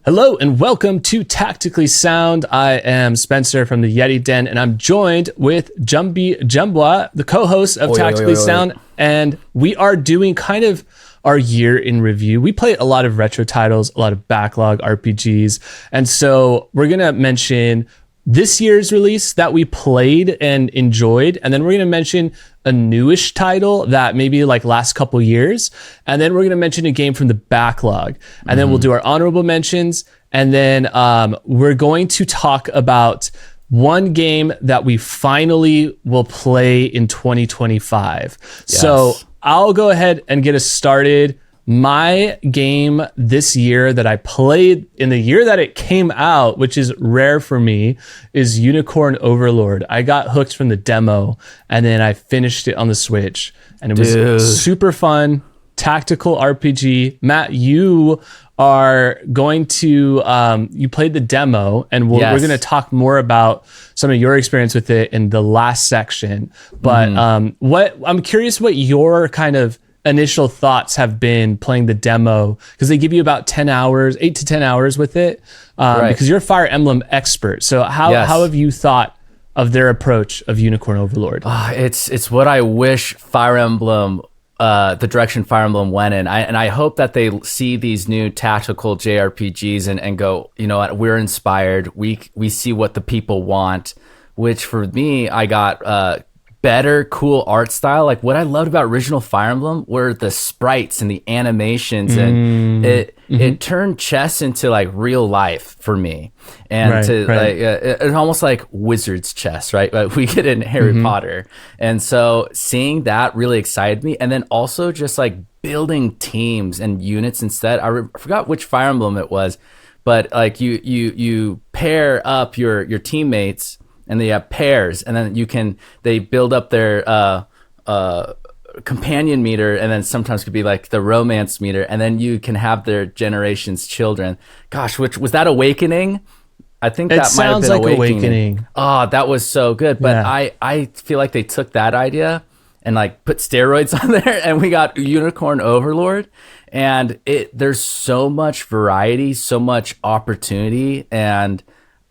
Hello and welcome to Tactically Sound. I am Spencer from the Yetti Den, and I'm joined with JumbyJumbwa, the co-host of Tactically Sound, and we are doing kind of our year in review. We played a lot of retro titles, a lot of backlog RPGs, and so we're gonna mention this year's release that we played and enjoyed, and then we're going to mention a newish title that maybe like last couple years, and then we're going to mention a game from the backlog, and then we'll do our honorable mentions, and then we're going to talk about one game that we finally will play in 2025. Yes. So I'll go ahead and get us started. My game this year that I played in the year that it came out, which is rare for me, is Unicorn Overlord. I got hooked from the demo and then I finished it on the Switch, and it was super fun, tactical RPG. Matt, you are going to, you played the demo, and we're going to talk more about some of your experience with it in the last section. But I'm curious what your kind of initial thoughts have been playing the demo, because they give you about 8 to 10 hours with it, because you're a Fire Emblem expert. So how have you thought of their approach of Unicorn Overlord? It's what I wish Fire Emblem, the direction Fire Emblem went in. I hope that they see these new tactical JRPGs and go, you know what, we're inspired. We see what the people want, which for me, I got better, cool art style. Like what I loved about original Fire Emblem were the sprites and the animations, and it turned chess into like real life for me. And like it's almost like wizard's chess, right? Like we get in Harry Potter. And so seeing that really excited me. And then also just like building teams and units instead. I forgot which Fire Emblem it was, but like you pair up your teammates, and they have pairs, and then they build up their companion meter, and then sometimes could be like the romance meter, and then you can have their generation's children. Gosh, which was that Awakening? I think that might have been like Awakening. Oh, that was so good. But I feel like they took that idea and like put steroids on there, and we got Unicorn Overlord. And there's so much variety, so much opportunity, and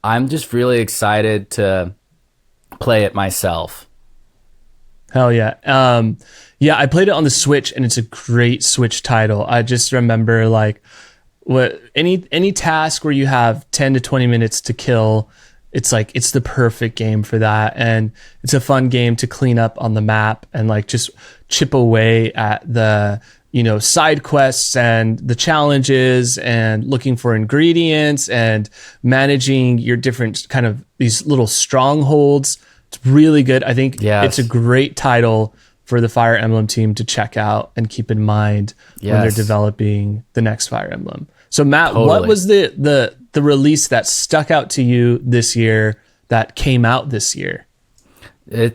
I'm just really excited to play it myself. Hell yeah. I played it on the Switch, and it's a great Switch title. I just remember like any task where you have 10 to 20 minutes to kill, it's the perfect game for that. And it's a fun game to clean up on the map and like just chip away at the side quests and the challenges and looking for ingredients and managing your different kind of these little strongholds. It's really good. I think it's a great title for the Fire Emblem team to check out and keep in mind when they're developing the next Fire Emblem. So Matt, what was the release that stuck out to you this year, that came out this year?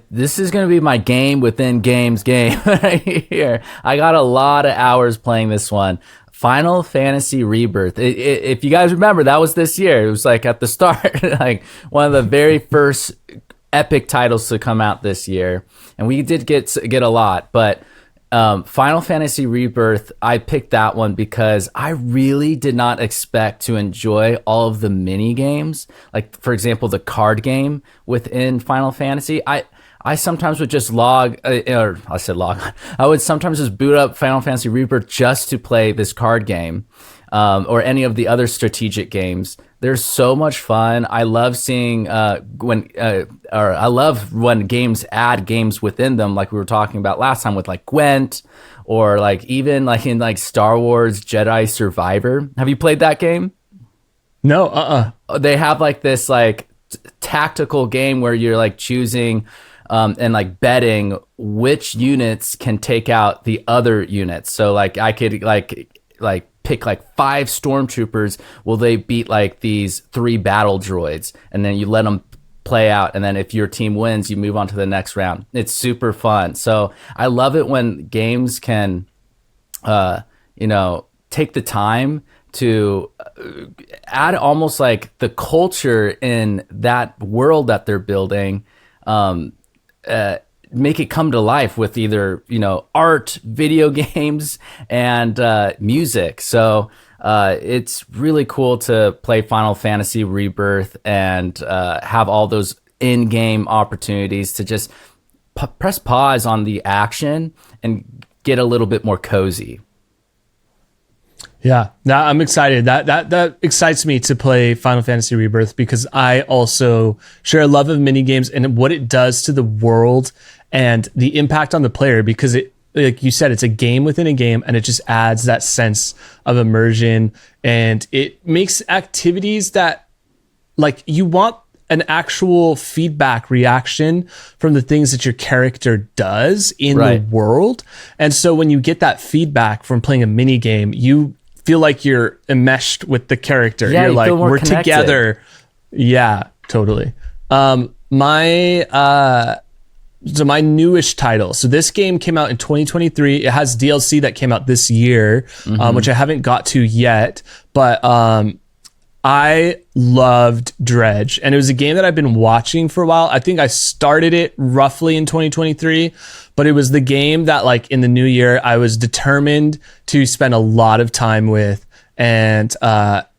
This is going to be my game within games game right here. I got a lot of hours playing this one. Final Fantasy Rebirth. If you guys remember, that was this year. It was like at the start, like one of the very first epic titles to come out this year. And we did get a lot, but Final Fantasy Rebirth, I picked that one because I really did not expect to enjoy all of the mini games. Like, for example, the card game within Final Fantasy. I sometimes would just I would sometimes just boot up Final Fantasy Rebirth just to play this card game, or any of the other strategic games. They're so much fun. I love seeing I love when games add games within them, like we were talking about last time with like Gwent, or like even like in like Star Wars Jedi Survivor. Have you played that game? No. They have like this like tactical game where you're like choosing and like betting which units can take out the other units. So like I could like pick like 5 stormtroopers. Will they beat like these 3 battle droids? And then you let them play out. And then if your team wins, you move on to the next round. It's super fun. So I love it when games can, take the time to add almost like the culture in that world that they're building, make it come to life with either, art, video games, and music. So It's really cool to play Final Fantasy Rebirth and have all those in-game opportunities to just press pause on the action and get a little bit more cozy. Yeah, now I'm excited. That excites me to play Final Fantasy Rebirth because I also share a love of mini games and what it does to the world and the impact on the player, because it, like you said, it's a game within a game, and it just adds that sense of immersion, and it makes activities that, like, you want an actual feedback reaction from the things that your character does in the world. And so when you get that feedback from playing a mini game, you feel like you're enmeshed with the character. Yeah, you're you like, feel more we're connected. together. Yeah, totally. So my newish title. So this game came out in 2023. It has DLC that came out this year, which I haven't got to yet. But I loved Dredge, and it was a game that I've been watching for a while. I think I started it roughly in 2023, but it was the game that, like, in the new year, I was determined to spend a lot of time with. And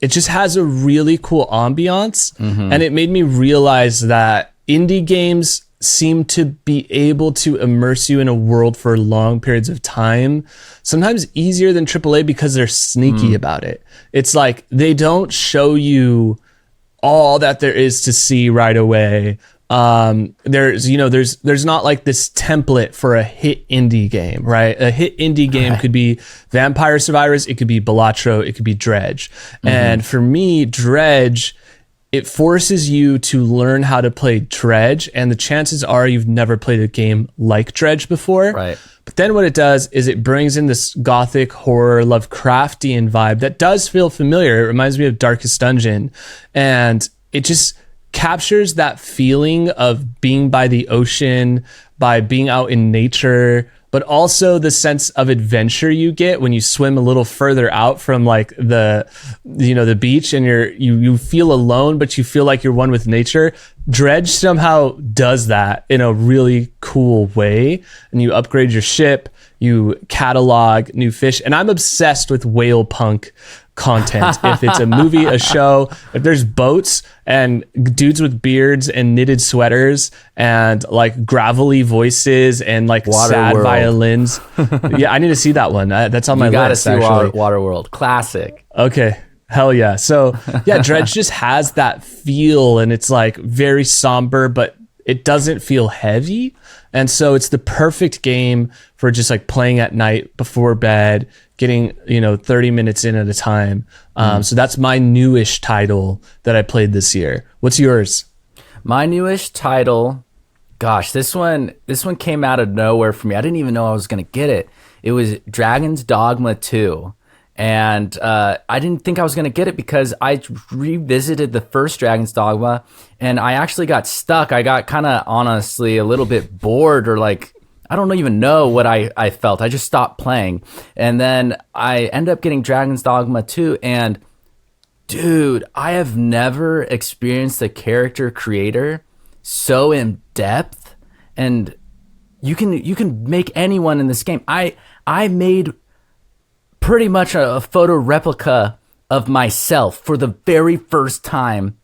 it just has a really cool ambiance. And it made me realize that indie games seem to be able to immerse you in a world for long periods of time, sometimes easier than AAA because they're sneaky about it. It's like they don't show you all that there is to see right away. There's not like this template for a hit indie game, right? A hit indie game could be Vampire Survivors, it could be Balatro, it could be Dredge. And for me, Dredge, it forces you to learn how to play Dredge, and the chances are you've never played a game like Dredge before. Right. But then what it does is it brings in this gothic horror Lovecraftian vibe that does feel familiar. It reminds me of Darkest Dungeon, and it just captures that feeling of being by the ocean, by being out in nature, but also the sense of adventure you get when you swim a little further out from, like, the beach, and you feel alone, but you feel like you're one with nature. Dredge somehow does that in a really cool way, and you upgrade your ship, you catalog new fish, and I'm obsessed with whale punk content. If it's a movie, a show, if there's boats and dudes with beards and knitted sweaters and, like, gravelly voices and, like, sad violins. Yeah, I need to see that one. That's on my list, actually. You gotta see Waterworld. Classic. Okay. Hell yeah. So yeah, Dredge just has that feel, and it's, like, very somber, but it doesn't feel heavy. And so it's the perfect game for just, like, playing at night before bed, getting 30 minutes in at a time. So that's my newish title that I played this year. What's yours? My newish title, gosh, this one came out of nowhere for me. I didn't even know I was gonna get it. It was Dragon's Dogma II. And I didn't think I was going to get it because I revisited the first Dragon's Dogma, and I actually got stuck. I got kind of, honestly, a little bit bored, or, like, I don't even know what I felt. I just stopped playing. And then I ended up getting Dragon's Dogma 2, and dude, I have never experienced a character creator so in depth, and you can make anyone in this game. I made pretty much a photo replica of myself for the very first time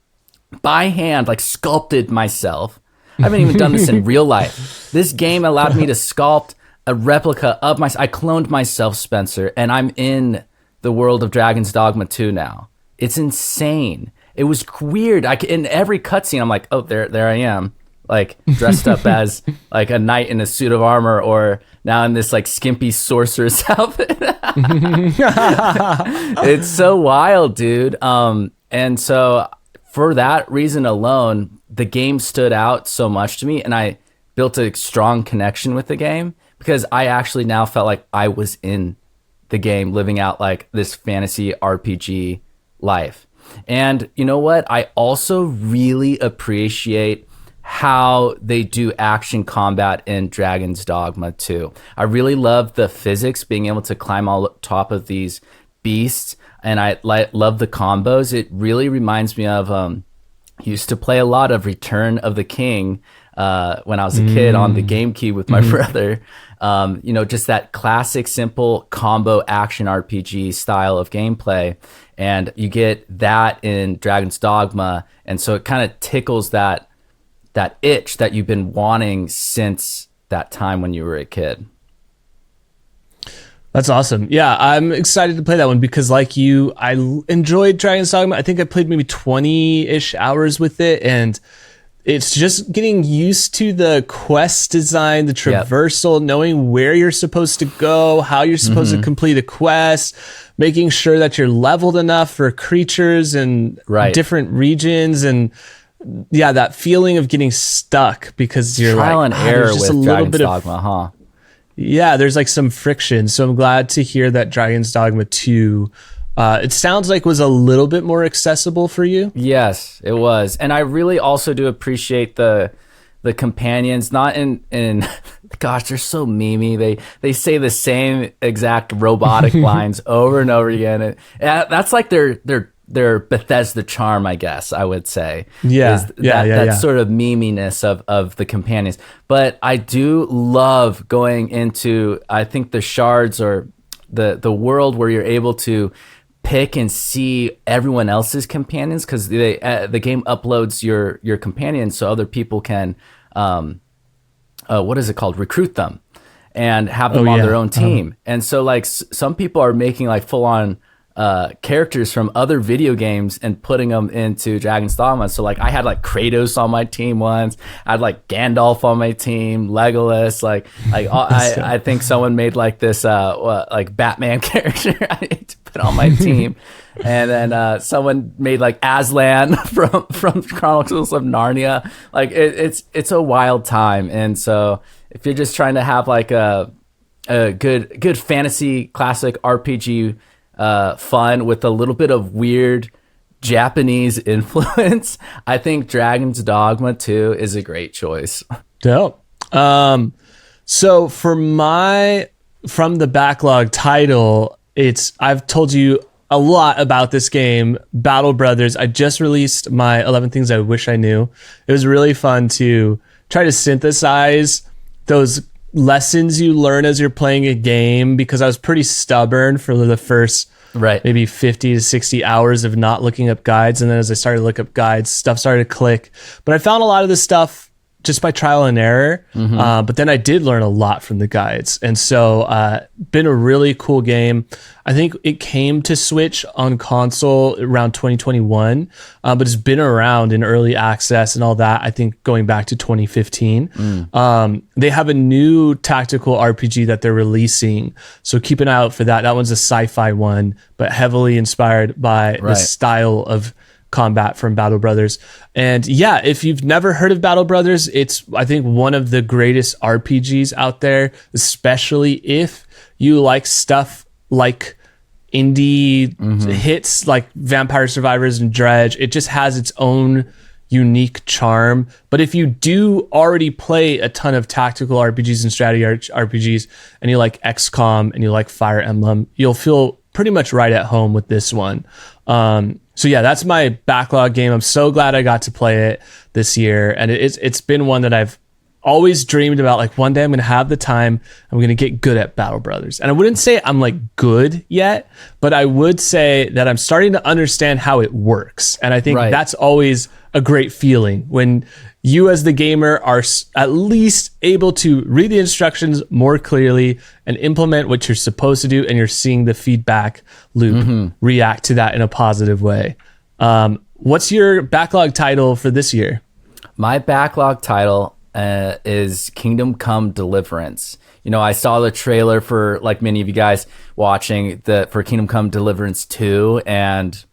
by hand, like, sculpted myself. I haven't even done this in real life. This game allowed me to sculpt a replica of myself. I cloned myself, Spencer, and I'm in the world of Dragon's Dogma 2 now. It's insane. It was weird. In every cutscene, I'm like, oh, there I am, like, dressed up as, like, a knight in a suit of armor, or now in this, like, skimpy sorceress outfit. It's so wild, dude. And so for that reason alone, the game stood out so much to me, and I built a strong connection with the game because I actually now felt like I was in the game, living out, like, this fantasy RPG life. And you know what? I also really appreciate how they do action combat in Dragon's Dogma 2. I really love the physics, being able to climb on top of these beasts, and I love the combos. It really reminds me of used to play a lot of Return of the King when I was a kid on the GameCube with my brother. Just that classic, simple combo action RPG style of gameplay. And you get that in Dragon's Dogma. And so it kind of tickles that itch that you've been wanting since that time when you were a kid. That's awesome. Yeah, I'm excited to play that one because like you, I enjoyed Dragon's Dogma. I think I played maybe 20-ish hours with it, and it's just getting used to the quest design, the traversal, knowing where you're supposed to go, how you're supposed to complete a quest, making sure that you're leveled enough for creatures and different regions, and that feeling of getting stuck because you're trial and error just with Dragon's Dogma, huh? Yeah, there's like some friction. So I'm glad to hear that Dragon's Dogma 2, it sounds like was a little bit more accessible for you. Yes, it was. And I really also do appreciate the companions, not in gosh, they're so memey. They say the same exact robotic lines over and over again. And that's like their Bethesda charm, I guess I would say. That sort of meminess of the companions. But I do love going into, I think, the shards or the world where you're able to pick and see everyone else's companions, because the game uploads your companions so other people can what is it called, recruit them and have them on their own team. And so like some people are making like full on characters from other video games and putting them into Dragon's Dogma. So like I had like Kratos on my team once. I had like Gandalf on my team, Legolas. I think someone made like this like Batman character I need to put on my team. And then someone made like Aslan from Chronicles of Narnia. Like it's a wild time. And so if you're just trying to have like a good fantasy classic RPG fun with a little bit of weird Japanese influence, I think Dragon's Dogma 2 is a great choice. Dope. So from the backlog title, I've told you a lot about this game, Battle Brothers. I just released my 11 Things I Wish I Knew. It was really fun to try to synthesize those lessons you learn as you're playing a game, because I was pretty stubborn for the first maybe 50 to 60 hours of not looking up guides. And then as I started to look up guides, stuff started to click. But I found a lot of this stuff just by trial and error. But then I did learn a lot from the guides. And so been a really cool game. I think it came to Switch on console around 2021, but it's been around in early access and all that, I think going back to 2015. They have a new tactical RPG that they're releasing, so keep an eye out for that. That one's a sci-fi one, but heavily inspired by the style of combat from Battle Brothers. And yeah, if you've never heard of Battle Brothers, it's, I think, one of the greatest RPGs out there, especially if you like stuff like indie hits like Vampire Survivors and Dredge. It just has its own unique charm. But if you do already play a ton of tactical RPGs and strategy RPGs, and you like XCOM and you like Fire Emblem, you'll feel pretty much right at home with this one. So yeah, that's my backlog game. I'm so glad I got to play it this year. And it's been one that I've always dreamed about. Like, one day I'm going to have the time, I'm going to get good at Battle Brothers. And I wouldn't say I'm like good yet, but I would say that I'm starting to understand how it works. And I think that's always a great feeling when you as the gamer are at least able to read the instructions more clearly and implement what you're supposed to do, and you're seeing the feedback loop react to that in a positive way. What's your backlog title for this year? My backlog title is Kingdom Come Deliverance. You know, I saw the trailer for, like many of you guys watching, for Kingdom Come Deliverance 2, and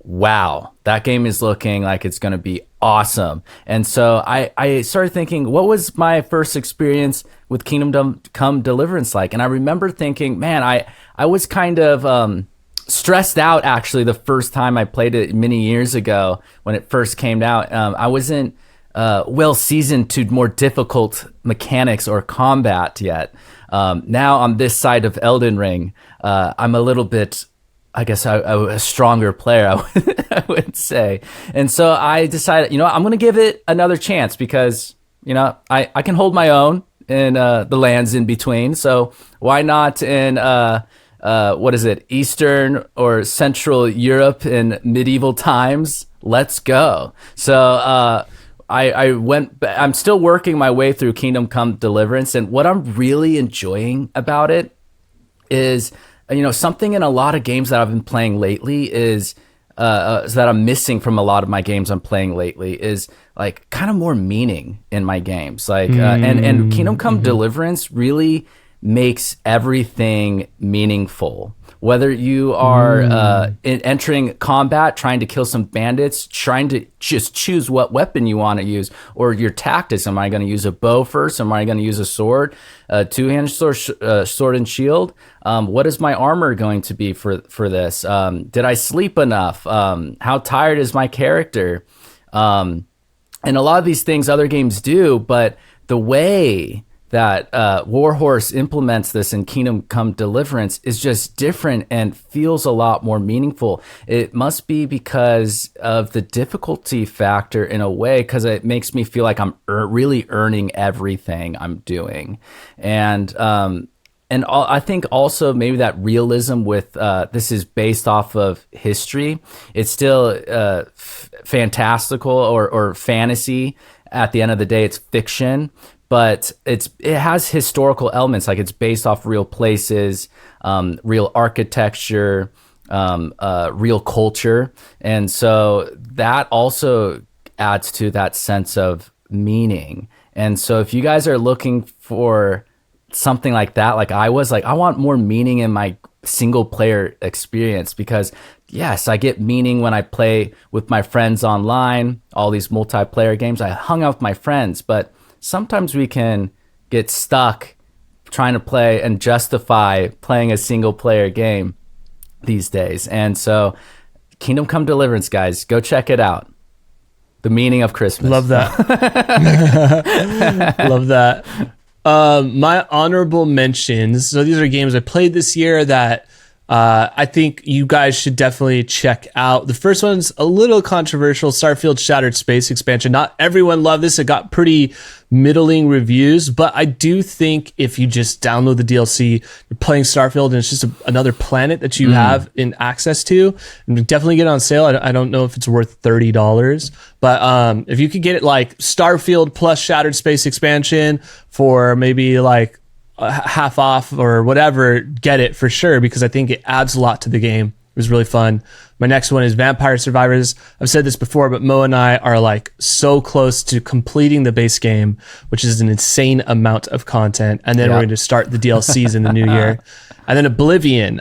wow, that game is looking like it's going to be awesome. And so I started thinking, what was my first experience with Kingdom Come Deliverance like? And I remember thinking, man, I was kind of stressed out, actually, the first time I played it many years ago when it first came out. I wasn't well seasoned to more difficult mechanics or combat yet. Now on this side of Elden Ring, I'm a little bit, I guess, a stronger player, I would say. And so I decided, I'm going to give it another chance because, I can hold my own in the lands in between. So why not in what is it, Eastern or Central Europe in medieval times? Let's go. So I'm still working my way through Kingdom Come Deliverance, and what I'm really enjoying about it is, something in a lot of games that I've been playing lately is that I'm missing from a lot of my games I'm playing lately is like kind of more meaning in my games. Like, and Kingdom Come Deliverance really makes everything meaningful. Whether you are entering combat, trying to kill some bandits, trying to just choose what weapon you want to use, or your tactics. Am I going to use a bow first? Am I going to use a sword, a two-handed sword and shield? What is my armor going to be for this? Did I sleep enough? How tired is my character? And a lot of these things other games do, but the way that Warhorse implements this in Kingdom Come Deliverance is just different and feels a lot more meaningful. It must be because of the difficulty factor in a way, because it makes me feel like I'm really earning everything I'm doing. And I think also maybe that realism with this is based off of history. It's still fantastical or fantasy. At the end of the day, it's fiction. But it has historical elements, like it's based off real places, real architecture, real culture. And so that also adds to that sense of meaning. And so if you guys are looking for something like that, like I was, like I want more meaning in my single player experience, because yes, I get meaning when I play with my friends online, all these multiplayer games. I hung out with my friends, but sometimes we can get stuck trying to play and justify playing a single player game these days. And so Kingdom Come Deliverance, guys, go check it out. The meaning of Christmas. Love that. Love that. My honorable mentions. So these are games I played this year that I think you guys should definitely check out. The first one's a little controversial, Starfield Shattered Space expansion. Not everyone loved this. It got pretty middling reviews, but I do think if you just download the DLC, you're playing Starfield and it's just another planet that you have in access to, and definitely get it on sale. I don't know if it's worth $30, but if you could get it like Starfield plus Shattered Space expansion for maybe like half off or whatever, get it for sure, because I think it adds a lot to the game. It was really fun. My next one is Vampire Survivors. I've said this before, but Mo and I are like so close to completing the base game, which is an insane amount of content. And then we're going to start the DLCs in the new year. And then Oblivion.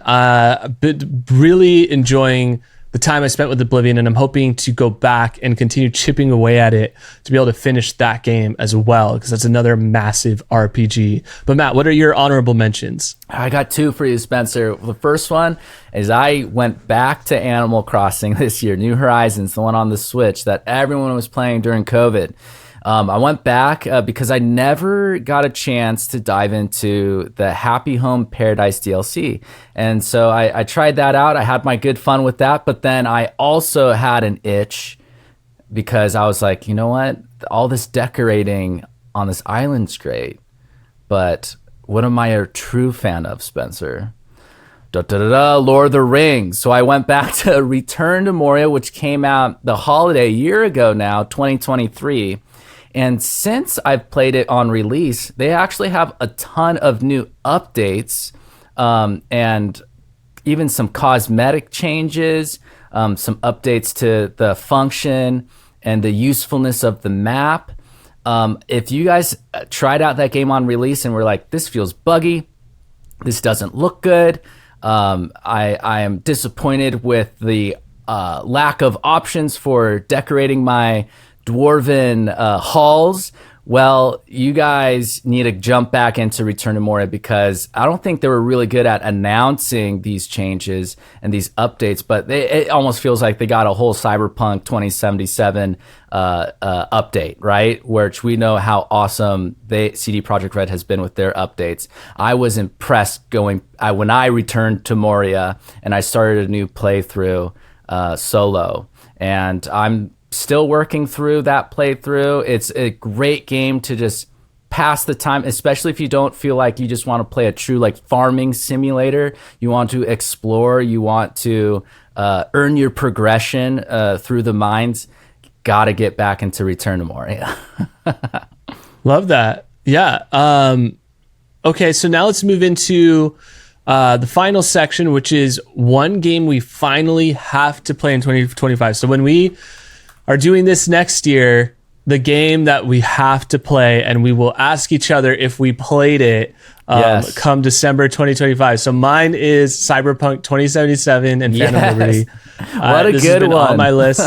Really enjoying the time I spent with Oblivion, and I'm hoping to go back and continue chipping away at it to be able to finish that game as well, because that's another massive RPG. But Matt, what are your honorable mentions? I got two for you, Spencer. The first one is I went back to Animal Crossing this year, New Horizons, the one on the Switch that everyone was playing during COVID. I went back because I never got a chance to dive into the Happy Home Paradise DLC. And so I tried that out. I had my good fun with that. But then I also had an itch because I was like, you know what? All this decorating on this island's great. But what am I a true fan of, Spencer? Lord of the Rings. So I went back to Return to Moria, which came out the holiday a year ago now, 2023. And since I've played it on release, they actually have a ton of new updates and even some cosmetic changes, some updates to the function and the usefulness of the map. If you guys tried out that game on release and were like, this feels buggy, this doesn't look good, I am disappointed with the lack of options for decorating my dwarven halls, well, you guys need to jump back into Return to Moria, because I don't think they were really good at announcing these changes and these updates, but it almost feels like they got a whole Cyberpunk 2077 update, right? Which we know how awesome CD Projekt Red has been with their updates. I was impressed when I returned to Moria and I started a new playthrough solo, and I'm still working through that playthrough. It's a great game to just pass the time, especially if you don't feel like you just want to play a true like farming simulator. You want to explore, you want to earn your progression through the mines. Gotta get back into Return to Moria. Love that. Yeah. Okay, so now let's move into the final section, which is one game we finally have to play in 2025. So when we are doing this next year, the game that we have to play, and we will ask each other if we played it come December 2025. So mine is Cyberpunk 2077 and Phantom Liberty. What a this good has been one. on my list.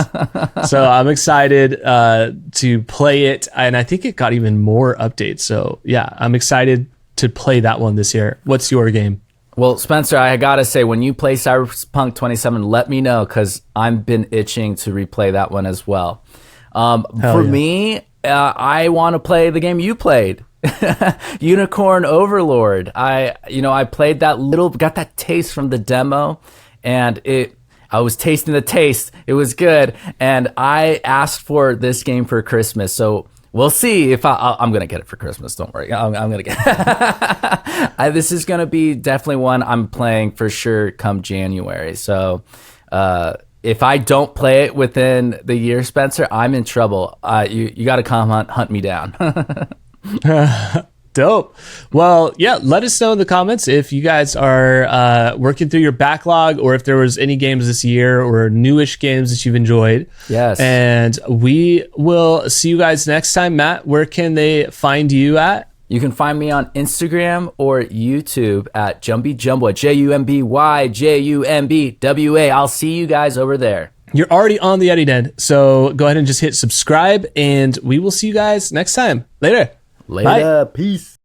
So I'm excited to play it. And I think it got even more updates. So yeah, I'm excited to play that one this year. What's your game? Well, Spencer, I gotta say, when you play Cyberpunk 27, let me know, because I've been itching to replay that one as well. For me, I want to play the game you played, Unicorn Overlord. I played that got that taste from the demo, and I was tasting the taste. It was good, and I asked for this game for Christmas. So we'll see if I'm gonna get it for Christmas. Don't worry, I'm gonna get it. This is gonna be definitely one I'm playing for sure come January. So. If I don't play it within the year, Spencer, I'm in trouble. You got to come hunt me down. Dope. Well, yeah, let us know in the comments if you guys are working through your backlog, or if there was any games this year or newish games that you've enjoyed. Yes. And we will see you guys next time. Matt, where can they find you at? You can find me on Instagram or YouTube at JumbyJumbwa, JumbyJumbwa. I'll see you guys over there. You're already on the Yetti Den, so go ahead and just hit subscribe, and we will see you guys next time. Later. Bye. Peace.